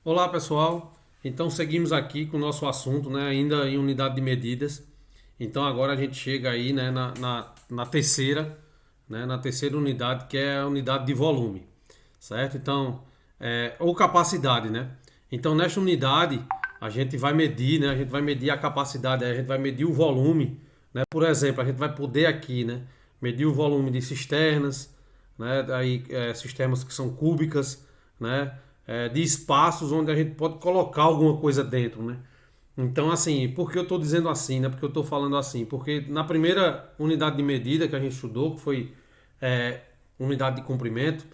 Olá pessoal, então seguimos aqui com o nosso assunto, né, ainda em unidade de medidas. Então agora a gente chega aí, né, na terceira, né, na terceira unidade, que é a unidade de volume, certo? Então, ou capacidade, né? Então nesta unidade a gente vai medir, né, a gente vai medir a capacidade, a gente vai medir o volume, né? Por exemplo, a gente vai poder aqui, né, medir o volume de cisternas, né, cisternas que são cúbicas, né, de espaços onde a gente pode colocar alguma coisa dentro, né? Então, assim, por que eu estou dizendo assim, né? Porque eu estou falando assim? Porque na primeira unidade de medida que a gente estudou, que foi é, unidade de comprimento,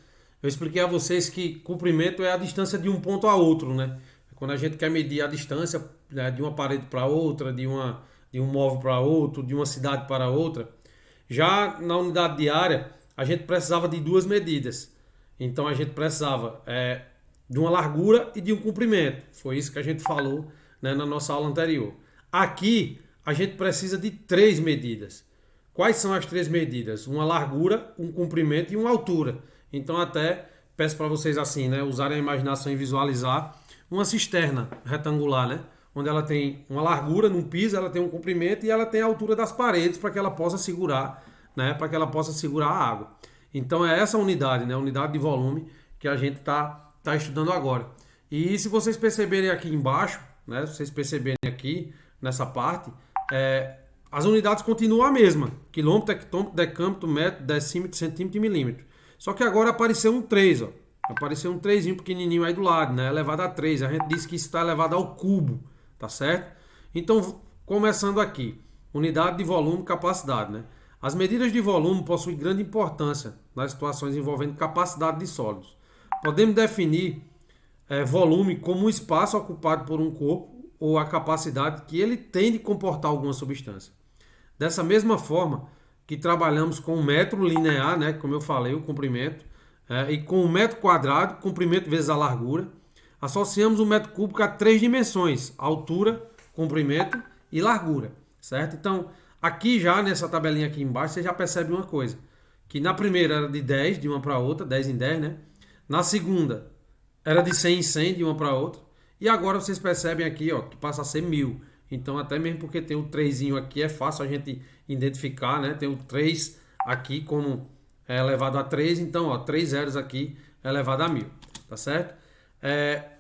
eu expliquei a vocês que comprimento é a distância de um ponto a outro, né? Quando a gente quer medir a distância, né, de uma parede para outra, de um móvel para outro, de uma cidade para outra. Já na unidade de área, a gente precisava de duas medidas. Então a gente precisava de uma largura e de um comprimento. Foi isso que a gente falou, né, na nossa aula anterior. Aqui a gente precisa de três medidas. Quais são as três medidas? Uma largura, um comprimento e uma altura. Então até peço para vocês assim, né, usarem a imaginação e visualizar uma cisterna retangular, né? Onde ela tem uma largura no piso, ela tem um comprimento e ela tem a altura das paredes para que ela possa segurar, né? Para que ela possa segurar a água. Então é essa unidade, né? Unidade de volume que a gente tá estudando agora. E se vocês perceberem aqui embaixo, né? Se vocês perceberem aqui nessa parte, as unidades continuam a mesma: quilômetro, hectômetro, decâmetro, metro, decímetro, centímetro e milímetro. Só que agora apareceu um 3, ó. Apareceu um 3 pequenininho aí do lado, né? Elevado a 3. A gente disse que isso está elevado ao cubo, tá certo? Então, começando aqui, unidade de volume, capacidade, né? As medidas de volume possuem grande importância nas situações envolvendo capacidade de sólidos. Podemos definir volume como um espaço ocupado por um corpo ou a capacidade que ele tem de comportar alguma substância. Dessa mesma forma que trabalhamos com o metro linear, né, como eu falei, o comprimento, e com o metro quadrado, comprimento vezes a largura, associamos o metro cúbico a três dimensões: altura, comprimento e largura, certo? Então, aqui já nessa tabelinha aqui embaixo, você já percebe uma coisa, que na primeira era de 10 de uma para outra, 10 em 10, né? Na segunda era de 100 em 100 de uma para outra. E agora vocês percebem aqui, ó, que passa a ser 1000. Então, até mesmo porque tem o 3 aqui, é fácil a gente identificar, né? Tem o 3 aqui como elevado a 3. Então, ó, 3 zeros aqui elevado a 1000. Tá certo?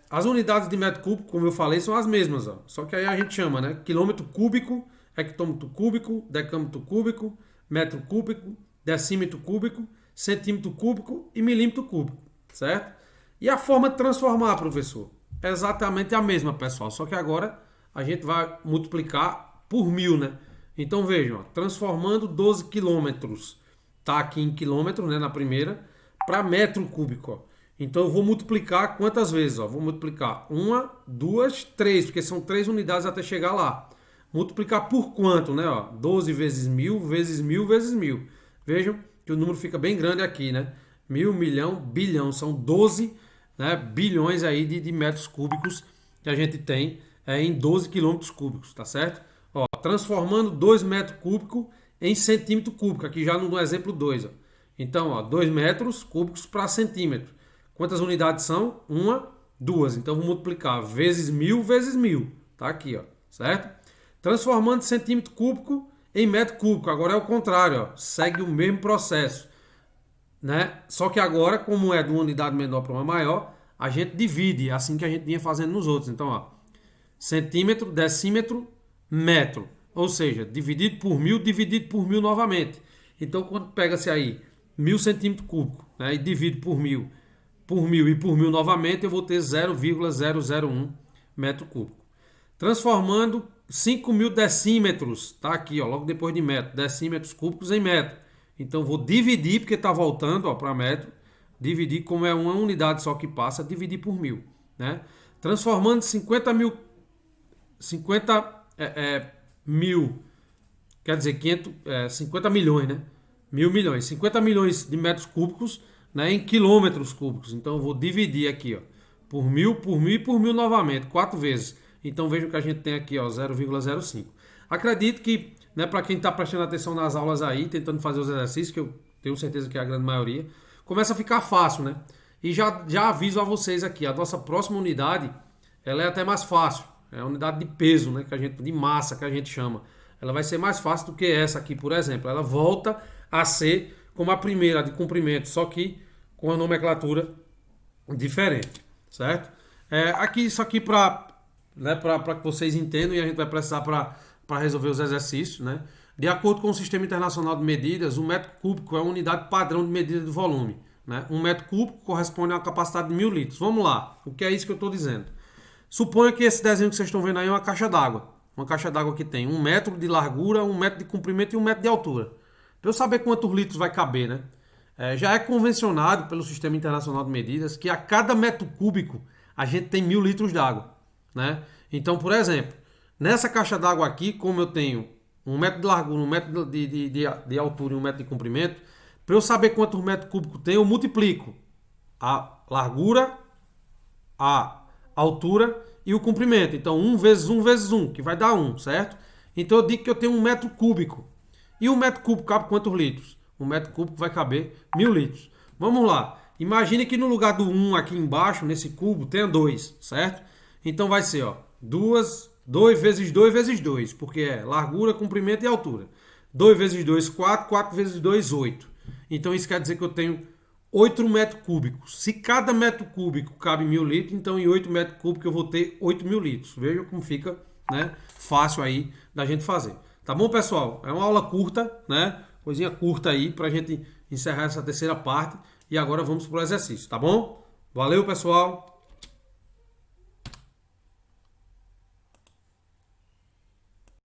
As unidades de metro cúbico, como eu falei, são as mesmas, ó. Só que aí a gente chama, né? Quilômetro cúbico, hectômetro cúbico, decâmetro cúbico, metro cúbico, decímetro cúbico, centímetro cúbico e milímetro cúbico. Certo? E a forma de transformar, professor? É exatamente a mesma, pessoal. Só que agora a gente vai multiplicar por 1000, né? Então vejam, ó, transformando 12 quilômetros, tá aqui em quilômetro, né, na primeira, para metro cúbico. Ó. Então eu vou multiplicar quantas vezes? Ó? Vou multiplicar uma, duas, três, porque são três unidades até chegar lá. Multiplicar por quanto, né? Ó? 12 vezes 1000 vezes 1000 vezes 1000. Vejam que o número fica bem grande aqui, né? 1000, milhão, bilhão. São 12, né, bilhões aí de metros cúbicos que a gente tem em 12 quilômetros cúbicos, tá certo? Ó, transformando 2 metros cúbicos em centímetro cúbico, aqui já no exemplo 2. Ó. Então, ó, 2 metros cúbicos para centímetro. Quantas unidades são? Uma, duas. Então, vou multiplicar vezes 1000 vezes 1000. Tá aqui, ó, certo? Transformando centímetro cúbico em metro cúbico. Agora é o contrário, ó. Segue o mesmo processo, né? Só que agora, como é de uma unidade menor para uma maior, a gente divide, assim que a gente vinha fazendo nos outros. Então, ó, centímetro, decímetro, metro. Ou seja, dividido por 1000 novamente. Então, quando pega-se aí 1000 centímetros cúbicos, né, e divide por 1000 e por 1000 novamente, eu vou ter 0,001 metro cúbico. Transformando 5000 decímetros, tá aqui, ó, logo depois de metro, decímetros cúbicos em metro. Então vou dividir, porque está voltando para metro, dividir como é uma unidade só que passa, dividir por 1000, né? Transformando 50 mil, quer dizer, 50 milhões, né? 1000 milhões, 50 milhões de metros cúbicos, né, em quilômetros cúbicos. Então eu vou dividir aqui, ó, por 1000 e por 1000 novamente, quatro vezes. Então veja o que a gente tem aqui, ó, 0,05. Acredito que, né, para quem está prestando atenção nas aulas aí, tentando fazer os exercícios, que eu tenho certeza que é a grande maioria, começa a ficar fácil, né? E já aviso a vocês aqui, a nossa próxima unidade, ela é até mais fácil. É a unidade de peso, né, de massa que a gente chama. Ela vai ser mais fácil do que essa aqui, por exemplo. Ela volta a ser como a primeira, de comprimento, só que com a nomenclatura diferente, certo? Aqui, isso aqui para, né, para que vocês entendam e a gente vai precisar para resolver os exercícios, né? De acordo com o Sistema Internacional de Medidas, o metro cúbico é uma unidade padrão de medida de volume, né? Um metro cúbico corresponde a uma capacidade de 1000 litros. Vamos lá, o que é isso que eu estou dizendo? Suponha que esse desenho que vocês estão vendo aí é uma caixa d'água. Uma caixa d'água que tem 1 metro de largura, 1 metro de comprimento e 1 metro de altura. Para eu saber quantos litros vai caber, né? Já é convencionado pelo Sistema Internacional de Medidas que a cada metro cúbico a gente tem 1000 litros d'água, né? Então, por exemplo, nessa caixa d'água aqui, como eu tenho 1 metro de largura, 1 metro de altura e 1 metro de comprimento, para eu saber quantos metros cúbicos tem, eu multiplico a largura, a altura e o comprimento. Então, 1 vezes 1 vezes 1, que vai dar 1, certo? Então, eu digo que eu tenho 1 metro cúbico. E 1 metro cúbico cabe quantos litros? 1 metro cúbico vai caber 1000 litros. Vamos lá. Imagine que no lugar do 1 aqui embaixo, nesse cubo, tenha 2, certo? Então, vai ser, ó, 2 vezes 2 vezes 2, porque é largura, comprimento e altura. 2 vezes 2, 4, 4 vezes 2, 8. Então, isso quer dizer que eu tenho 8 metros cúbicos. Se cada metro cúbico cabe 1000 litros, então em 8 metros cúbicos eu vou ter 8000 litros. Veja como fica, né, fácil aí da gente fazer. Tá bom, pessoal? É uma aula curta, né? Coisinha curta aí pra gente encerrar essa terceira parte. E agora vamos pro exercício, tá bom? Valeu, pessoal!